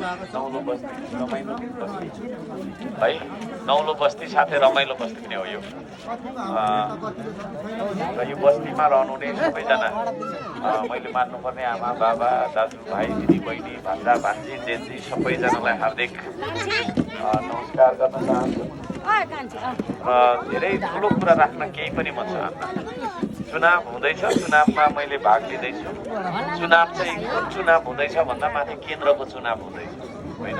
नौलो बस्ती रमाइलो बस्ती है, नौलो बस्ती साथै रमाइलो बस्ती पनि हो यो। र यो बस्तीमा रहनुहुने सबैजना मैले मान्नुपर्ने आमा बाबा दाजुभाइ दिदीबहिनी भान्जा भान्जी जेजी सबैजनालाई हार्दिक नमस्कार गर्न चाहन्छु। र धेरै ठुलो कुरा राख्न केही पनि म चाहन्न। चुनाव हुँदैछ, चुनावमा मैले भाग लिँदैछु। चुनाव चाहिँ कुन चुनाव हुँदैछ भन्दा माथि केन्द्रको चुनाव हुँदैछ होइन।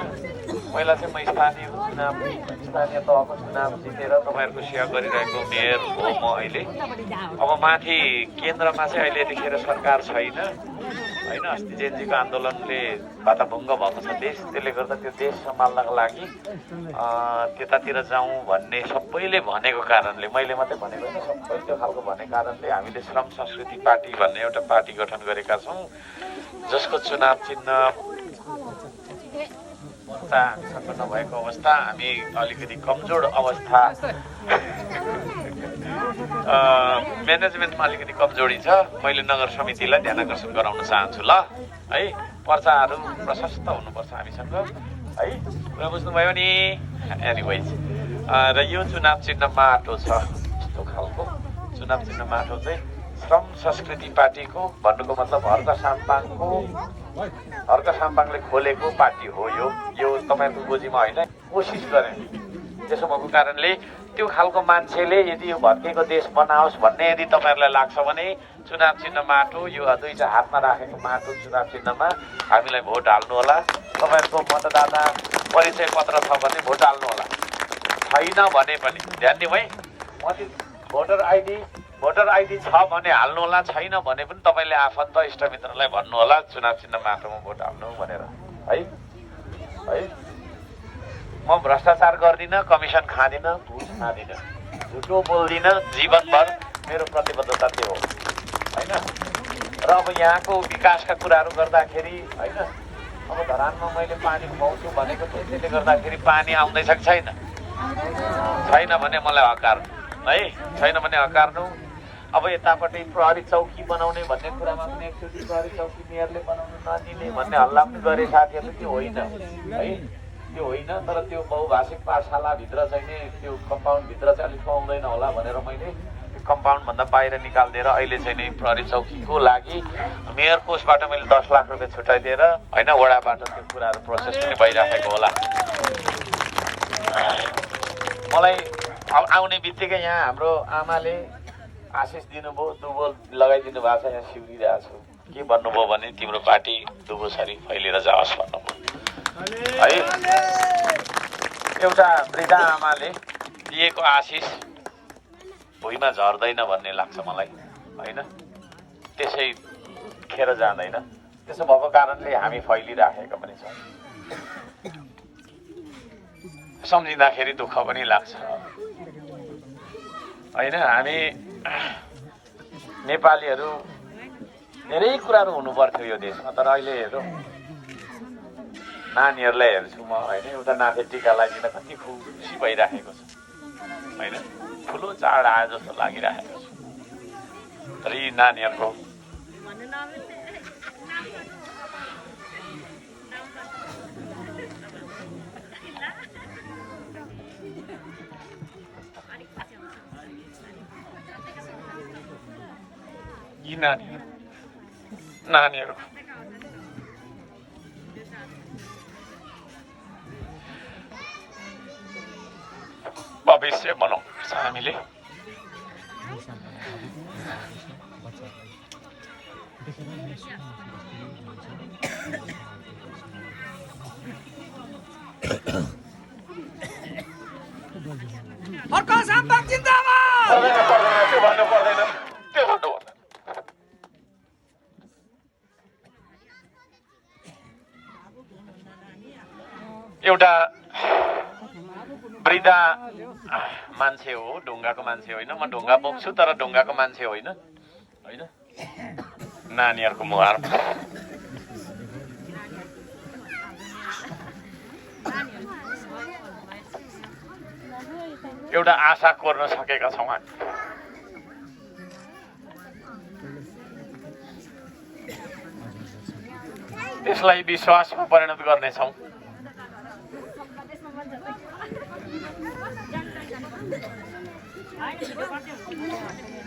पहिला चाहिँ म स्थानीय तहको चुनाव जितेर तपाईँहरूको सेवा गरिरहेको मेयर हो म अहिले। अब माथि केन्द्रमा चाहिँ अहिले यतिखेर सरकार छैन होइन। अस्ति जेएनजीको आन्दोलनले बाताभङ्ग भएको छ देश, त्यसले गर्दा त्यो देश सम्हाल्नको लागि त्यतातिर जाउँ भन्ने सबैले भनेको कारणले, मैले मात्रै भनेको होइन, सबैले त्यो खालको भनेको कारणले हामीले श्रम संस्कृति पार्टी भन्ने एउटा पार्टी गठन गरेका छौँ, जसको चुनाव चिन्ह हामीसँग नभएको अवस्था, हामी अलिकति कमजोर अवस्था, म्यानेजमेन्टमा अलिकति कमजोरी छ। मैले नगर समितिलाई ध्यान आकर्षण गराउन चाहन्छु ल है। पर्चाहरू प्रशस्त हुनुपर्छ हामीसँग है, कुरा बुझ्नुभयो नि। एनिवेज र यो चुनाव चिन्ह माटो छ, यस्तो खालको चुनाव चिन्ह माटो चाहिँ श्रम संस्कृति पार्टीको भन्नुको मतलब हर्क साम्पाङले खोलेको पार्टी हो यो। तपाईँहरूको गोजीमा होइन, कोसिस गरेँ। त्यसो भएको कारणले त्यो खालको मान्छेले यदि यो भत्केको देश बनाओस् भन्ने यदि तपाईँहरूलाई लाग्छ भने चुनाव चिन्ह माटो, यो दुईटा हातमा राखेको माटो चुनाव चिन्हमा हामीलाई भोट हाल्नु होला। तपाईँहरूको मतदाता परिचय पत्र छ भने भोट हाल्नु होला, छैन भने पनि ध्यान दिउँ है। भोटर आइडी छ भने हाल्नु होला, छैन भने पनि तपाईँले आफन्त इष्टमित्रलाई भन्नु होला चुनाव चिन्ह माटोमा भोट हाल्नु भनेर है। म भ्रष्टाचार गर्दिनँ, कमिसन खाँदिनँ, घुस खाँदिनँ, झुटो बोल्दिनँ, जीवनभर मेरो प्रतिबद्धता त्यो हो होइन। र अब यहाँको विकासका कुराहरू गर्दाखेरि होइन, अब धरानमा मैले पानी खुवाउँछु भनेको थिएँ, त्यसले गर्दाखेरि पानी आउँदैछ कि छैन? छैन भने मलाई हकार्नु है, छैन भने हकार्नु। अब यतापट्टि प्रहरी चौकी बनाउने भन्ने कुरामा पनि एकचोटि प्रहरी चौकी मेयरले बनाउनु नदिने भन्ने हल्ला पनि गरे साथीहरू। त्यो होइन है, त्यो होइन। तर त्यो बहुभाषिक पाठशालाभित्र चाहिँ नि त्यो कम्पाउन्डभित्र चाहिँ अलिक पाउँदैन होला भनेर मैले कम्पाउन्डभन्दा बाहिर निकालिदिएर अहिले चाहिँ नि प्रहरी चौकीको लागि मेयर कोषबाट मैले 10 लाख रुपियाँ छुट्याइदिएर होइन, वडाबाट त्यो कुराहरू प्रोसेस पनि भइराखेको होला। मलाई आउने बित्तिकै यहाँ हाम्रो आमाले आशिष दिनुभयो, दुबो लगाइदिनु भएको छ, यहाँ सिउरिरहेको छु। के भन्नुभयो भने तिम्रो पार्टी दुबोसरी फैलिएर जाओस् भन्नुभयो है। एउटा वृद्धा आमाले दिएको आशिष भुइँमा झर्दैन भन्ने लाग्छ मलाई होइन, त्यसै खेर जाँदैन। त्यसो भएको कारणले हामी फैलिराखेका पनि छौँ। सम्झिँदाखेरि दुःख पनि लाग्छ होइन। हामी नेपालीहरू धेरै कुराहरू हुनु पर्थ्यो यो देशमा, तर अहिले हेरौँ नानीहरूलाई हेर्छु म होइन, एउटा नाथे टिका लगाइदिन कति खुसी भइराखेको छ होइन, ठुलो चाड आयो जस्तो लागिराखेको छ। तर यी नानीहरूको नानीहरू भविष्य बनाउनुपर्छ हामीले। हर्क साम्पाङ जिन्दाबाद। त्यो भन्नु पर्दैन। एउटा वृद्धा मान्छे हो, ढुङ्गाको मान्छे होइन। म ढुङ्गा बोक्छु तर ढुङ्गाको मान्छे होइन होइन। नानीहरूको मुहार एउटा आशा कोर्न सकेका छौँ हामी। त्यसलाई विश्वासमा परिणत गर्नेछौँ।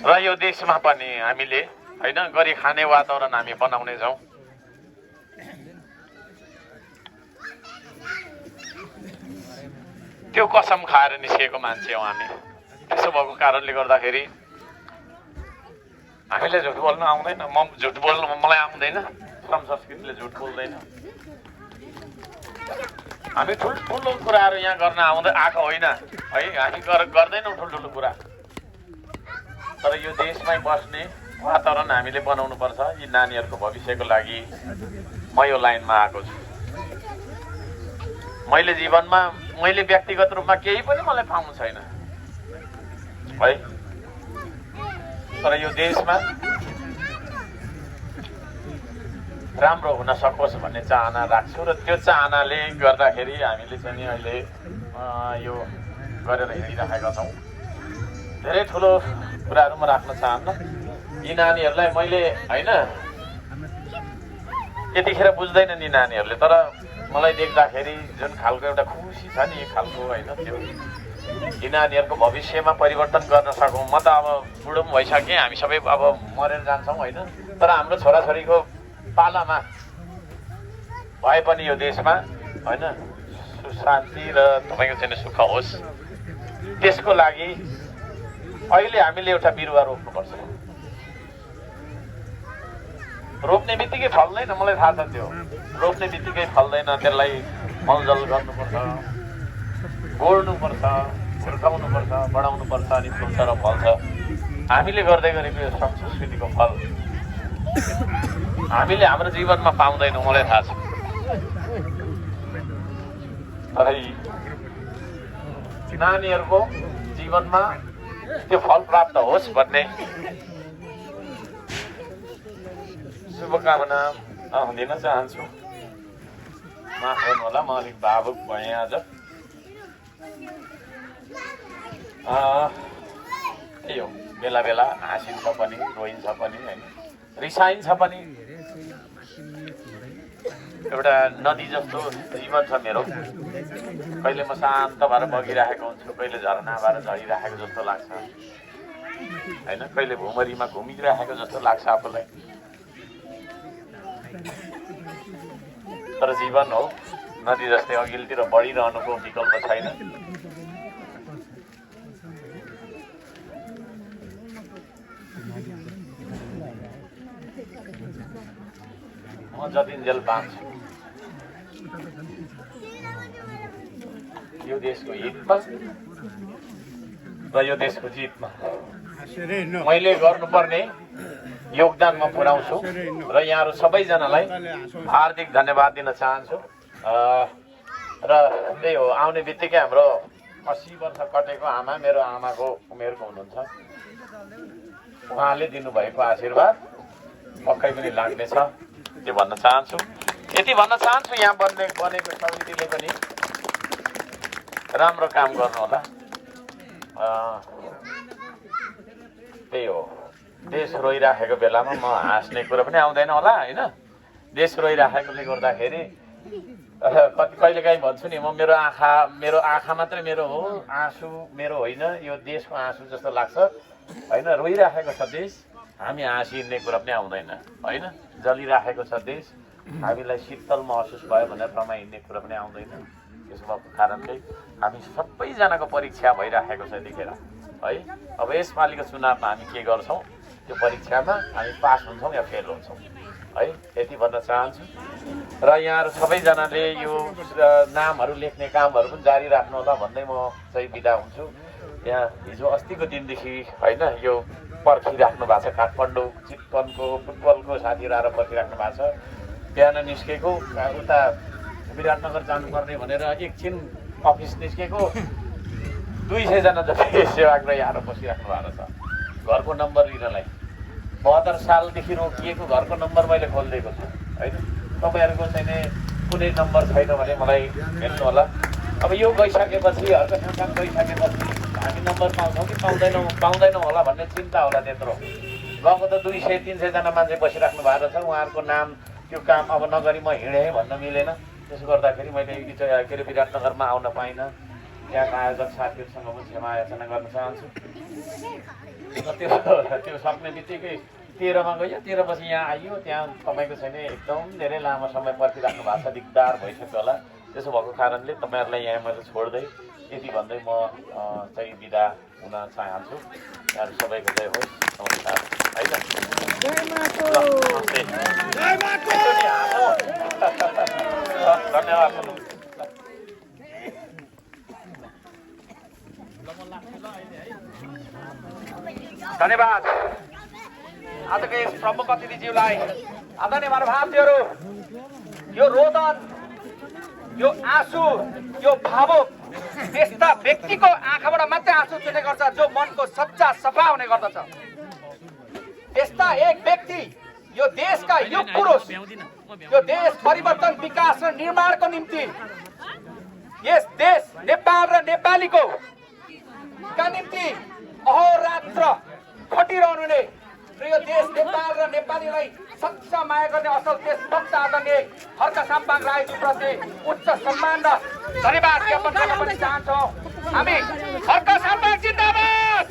र यो देशमा पनि हामीले होइन गरी खाने वातावरण हामी बनाउनेछौँ। त्यो कसम खाएर निस्केको मान्छे हौ हामी। त्यसो भएको कारणले गर्दाखेरि हामीले झुट बोल्न आउँदैन। म झुट बोल्नु मलाई आउँदैन। श्रम संस्कृतिले झुट बोल्दैन। हामी ठुल्ठुलो कुराहरू यहाँ गर्न आएको होइन है। हामी गर्दैनौँ ठुल्ठुलो कुरा। तर यो देशमै बस्ने वातावरण हामीले बनाउनु पर्छ। यी नानीहरूको भविष्यको लागि म यो लाइनमा आएको छु। मैले व्यक्तिगत रूपमा केही पनि मलाई पाउनु छैन है। तर यो देशमा राम्रो हुन सकोस् भन्ने चाहना राख्छु र त्यो चाहनाले गर्दाखेरि हामीले चाहिँ नि अहिले यो गरेर हिँडिरहेका छौँ। धेरै ठुलो कुराहरू म राख्न चाहन्न। यी नानीहरूलाई मैले होइन यतिखेर बुझ्दैनन् यी नानीहरूले। तर मलाई देख्दाखेरि जुन खालको एउटा खुसी छ नि, एक खालको होइन त्यो यी नानीहरूको भविष्यमा परिवर्तन गर्न सकौँ। म त अब बुढो पनि भइसकेँ। हामी सबै अब मरेर जान्छौँ होइन। तर हाम्रो छोराछोरीको पालामा भए पनि यो देशमा होइन सुशान्ति र तपाईँको चाहिँ सुख होस्, त्यसको लागि अहिले हामीले एउटा बिरुवा रोप्नुपर्छ। रोप्ने बित्तिकै फल्दैन, मलाई थाहा छ त्यो। रोप्ने बित्तिकै फल्दैन। त्यसलाई मलजल गर्नुपर्छ, गोड्नुपर्छ, हुर्काउनुपर्छ, बढाउनुपर्छ, अनि फुल्छ र फल्छ। हामीले गर्दै गरेको यो श्रम संस्कृतिको फल हामीले हाम्रो जीवनमा पाउँदैनौँ, मलाई थाहा छ। तर नानीहरूको जीवनमा त्यो फल प्राप्त होस् भन्ने शुभकामना दिन चाहन्छु। माफ गर्नु होला, म अलिक भावुक भएँ आज। त्यही हो, बेला बेला हाँसिन्छ पनि, रोइन्छ पनि होइन, रिसाइन्छ पनि। एउटा नदी जस्तो जीवन छ मेरो। कहिले म शान्त भएर बगिरहेको हुन्छु, कहिले झरना भएर झरिरहेको जस्तो लाग्छ होइन, कहिले भुमरीमा घुमिरहेको जस्तो लाग्छ आफूलाई। तर जीवन हो, नदी जस्तै अघिल्तिर बढिरहनुको विकल्प छैन। म जतिन्जेल बाँच्छु यो देशको हितमा र यो देशको जितमा मैले गर्नुपर्ने योगदान म पुर्याउँछु र यहाँहरू सबैजनालाई हार्दिक धन्यवाद दिन चाहन्छु। र त्यही हो, आउने बित्तिकै हाम्रो 80 वर्ष कटेको आमा मेरो आमाको उमेरको हुनुहुन्छ। उहाँले दिनुभएको आशीर्वाद पक्कै पनि लाग्नेछ, त्यो भन्न चाहन्छु। यति भन्न चाहन्छु, यहाँ बनेको समितिले पनि राम्रो काम गर्नु होला। त्यही हो, देश रोइराखेको बेलामा म हाँस्ने कुरा पनि आउँदैन होला होइन। देश रोइराखेकोले गर्दाखेरि कहिलेकाहीँ भन्छु नि, मेरो आँखा मात्रै मेरो हो, आँसु मेरो होइन, यो देशको आँसु जस्तो लाग्छ होइन। रोइराखेको छ देश, हामी हाँसिने कुरा पनि आउँदैन होइन। जलिराखेको छ देश, हामीलाई शीतल महसुस भयो भनेर रमाइने कुरा पनि आउँदैन। त्यसो भएको कारणले हामी सबैजनाको परीक्षा भइराखेको छ यतिखेर है। अब यसपालिको चुनावमा हामी के गर्छौँ, त्यो परीक्षामा हामी पास हुन्छौँ या फेल हुन्छौँ है, यति भन्न चाहन्छु। र यहाँहरू सबैजनाले यो नामहरू लेख्ने कामहरू पनि जारी राख्नु होला भन्दै म चाहिँ बिदा हुन्छु। यहाँ हिजो अस्तिको दिनदेखि होइन यो पर्खिराख्नु भएको छ, काठमाडौँ चितवनको फुटबलको साथीहरू आएर पर्खिराख्नु भएको छ। बिहान निस्केको, उता विराटनगर जानुपर्ने भनेर एकछिन अफिस निस्केको, 200 जना जति सेवाग्राही आएर बसिराख्नु भएको छ घरको नम्बर लिनलाई। 72 सालदेखि रोकिएको घरको नम्बर मैले खोलिदिएको छु होइन। तपाईँहरूको चाहिँ कुनै नम्बर छैन भने मलाई हेर्नु होला। अब यो गइसकेपछि, हर्क संस्थान गइसकेपछि हामी नम्बर पाउँछौँ कि पाउँदैनौँ होला भन्ने चिन्ता होला। त्यत्रो गएको त 200-300 जना मान्छे बसिराख्नु भएको छ। उहाँहरूको नाम त्यो काम अब नगरी म हिँडेँ भन्न मिलेन। त्यसो गर्दाखेरि मैले के अरे विराटनगरमा आउन पाइनँ। त्यहाँका आयोजक साथीहरूसँग पनि क्षमा याचना गर्न चाहन्छु। त्यो सक्ने बित्तिकै 13 मा गयो, 13 पछि यहाँ आइयो। त्यहाँ तपाईँको छैन एकदम धेरै लामो समय पर्खिराख्नु भएको छ, दिगदार भइसक्यो होला। त्यसो भएको कारणले तपाईँहरूलाई यहाँ मैले छोड्दै यति भन्दै म चाहिँ बिदा हुन चाहन्छु। यहाँहरू सबैको जय होस्, नमस्कार है त। धन्यवाद। धन्यवाद। आजको यस प्रमुख अतिथिज्यूलाई आदरणीय महानुभावहरू, यो रोदन, यो आँसु, यो भावुक त्यस्ता व्यक्तिको आँखाबाट मात्रै आँसु चुने गर्छ जो मनको सच्चा सफा हुने गर्दछ। यस्ता एक व्यक्ति यो देशका युग पुरुष, यो देश परिवर्तन, विकास र निर्माणको निम्ति यस देश नेपाल र नेपालीको का निम्ति अहोरात्र खटिरहनुहुने र यो देश नेपाल र नेपालीलाई सच्चा माया गर्ने असल देशभक्त आदरणीय खड्का साम्पाङ राईज्यूप्रति उच्च सम्मान र धन्यवाद ज्ञापन गर्न पनि चाहन्छौँ। हामी खड्का साम्पाङ जिन्दाबाद।